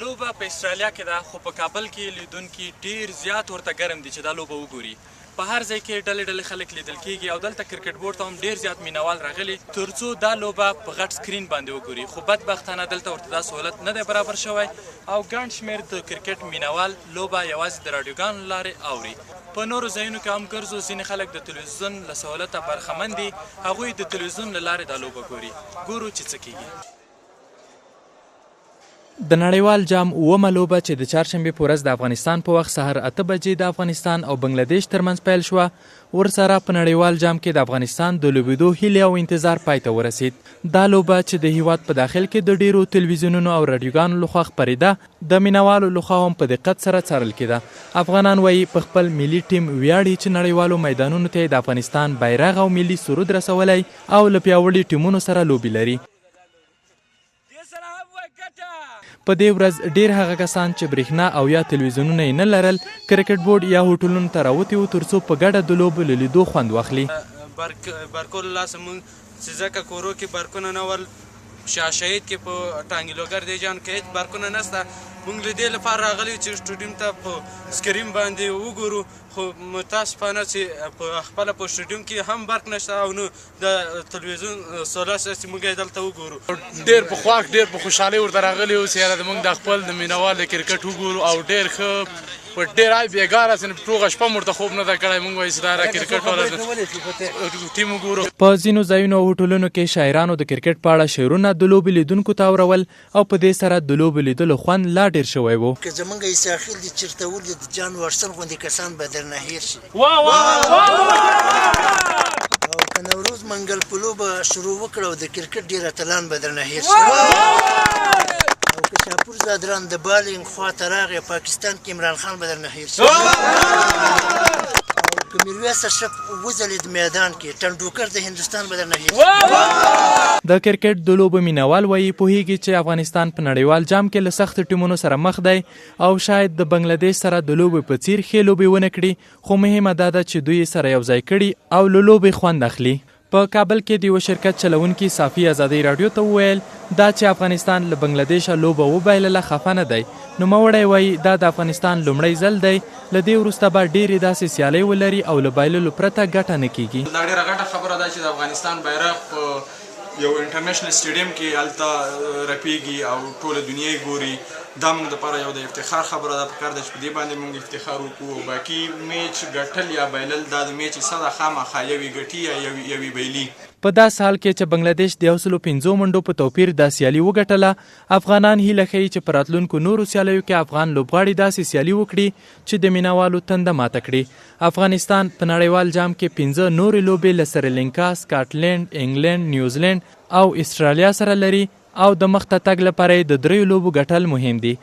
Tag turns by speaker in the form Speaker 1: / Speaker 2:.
Speaker 1: لوبه په استرالیا کې ده خو په کابل کې لیدونکي ډیر زیات ورته ګرم دي چې دا لوبه وګوري. په هر ځای کې ډلې ډلې خلک لیدل کېږي او دلته کرکټ بورډ ته هم ډیر زیات مینوال راغلي تر څو دا لوبه په غټ سکرین باندې وګوري، خو بدبختانه دلته ورته دا سهولت نه دی برابر شوی او ګڼ شمېر د کرکټ مینوال لوبه یوازې د راډیوګانو لارې اوري. په نورو ځایونو کې هم ګرځو، ځینې خلک د تلویزیون له سهولته برخمن دي، هغوی د تلویزیون له لارې دا لوبه ګوري. ګورو چې څه کېږي. د نړیوال جام اومه لوبه چې د چهارشنبې په ورځ د افغانستان په وخت سهار 8 بجې د افغانستان او بنگلادیش ترمنځ پیل شوه، ورسره په نړیوال جام کې د افغانستان د لوبېدو هیلې او انتظار پای ته ورسید. دا لوبه چې د هیواد په داخل کې د ډیرو تلویزیونونو او رادیوګانو لخوا خپرېده، د مینوالو لخوا هم په دقت سره څارل کېده. افغانان وایي په خپل ملي ټیم ویاړي چې نړیوالو میدانونو ته د افغانستان بیرغ او ملي سرود رسولی او له پیاوړي ټیمونو سره لوبې لري. په دې ورځ ډیر هغه کسان چې برېښنا او یا تلویزیونونه یې نه لرل کرکټ بورډ یا هوټلونو ته راوتي وو تر څو په ګډه د لوبو له لیدو خوند واخلي.
Speaker 2: برکو له لاسه مونږ چې ځکه کورو کې برکونه نه ول، شاه شهید کې په ټانګلوګر دی جان کې هېڅ برکونه نشته. مونږ له دې لپاره راغلي چې سټوډیوم ته په سکرین باندې وګورو، خو متاسفانه چې په خپله په سټوډیوم کې هم برق نشته او نو د تلویزیون سولا چې موږ یې دلته وګورو.
Speaker 3: ډېر په خواږ ډېر په خوشحالۍ ورته راغلي اوس یاره موږ د خپل د مینوال د کرکټ وګورو او ډېر ښه په ډېر بېګاره چې ټوغه شپه مو ورته خوب نه ده کړی. موږ وایي چې دا کرکټ والا ټیم وګورو.
Speaker 1: په ځینو ځایونو او هوټلونو کې شاعرانو د کرکټ په اړه شعرونه د لوبې لیدونکو ته اورول او په دې سره د لوبې لیدلو خوند لا ډېر شوی و.
Speaker 4: که زمونږ عیساخیل دي چېرته ولید د جان وارسن غوندې کسان به درنه هېر شي. او که نوروز منګل په لوبه شروع وکړه او د کرکټ ډېر اتلان به درنه هېر شي. او که شاپور زادران د بالینګ خواته راغی پاکستان کې عمران خان به درنه هېر شي. او که میرویس اشرف وځلید میدان کې ټنډوکر د هندوستان به درنه هېر شي.
Speaker 1: د کرکټ د لوبو مینوال وایي پوهیږي چې افغانستان په نړیوال جام کې له سختو ټیمونو سره مخ دی او شاید د بنگلادیش سره د لوبې په څیر ښې لوبې ونه کړي، خو مهمه دا ده چې دوی سره یو ځای کړي او له لوبې خوند اخلي. په کابل کې د یو شرکت چلونکي صافي ازادۍ راډیو ته وویل دا چې افغانستان له بنگلادیشه لوبه وبایلله خفه نه دی. نوموړی وایي دا د افغانستان لومړی ځل دی، له دې وروسته به ډېرې داسې سیالۍ ولري او له بایللو پرته ګټه نه کیږي.
Speaker 2: دا ډېره غټه خبره ده چې د افغانستان بیرغ په یو انټرنیشنل سټیډیم کې هلته رپیږي او ټوله دنیا یې ګوري. دا موږ دپاره یو د افتخار خبره ده. پکار ده چې په دې باندې موږ افتخار وکړو او باقي میچ ګټل یا بایلل دا د میچ حصه ده، خامخا یوې ګټي یا یوې بایلي.
Speaker 1: په داسې حال کې چې بنگلادیش د 105 منډو په توپیر دا سیالي وګټله، افغانان هیله ښیي چې په راتلونکو نورو سیالیو کې افغان لوبغاړي داسې سیالي وکړي چې د مینوالو تنده ماته کړي. افغانستان په نړیوال جام کې 15 نورې لوبې له سریلانکا، سکاټلند، انګلند، نیوزیلند او استرالیا سره لري او د مخ ته تګ لپاره د 3 لوبو ګټل مهم دي.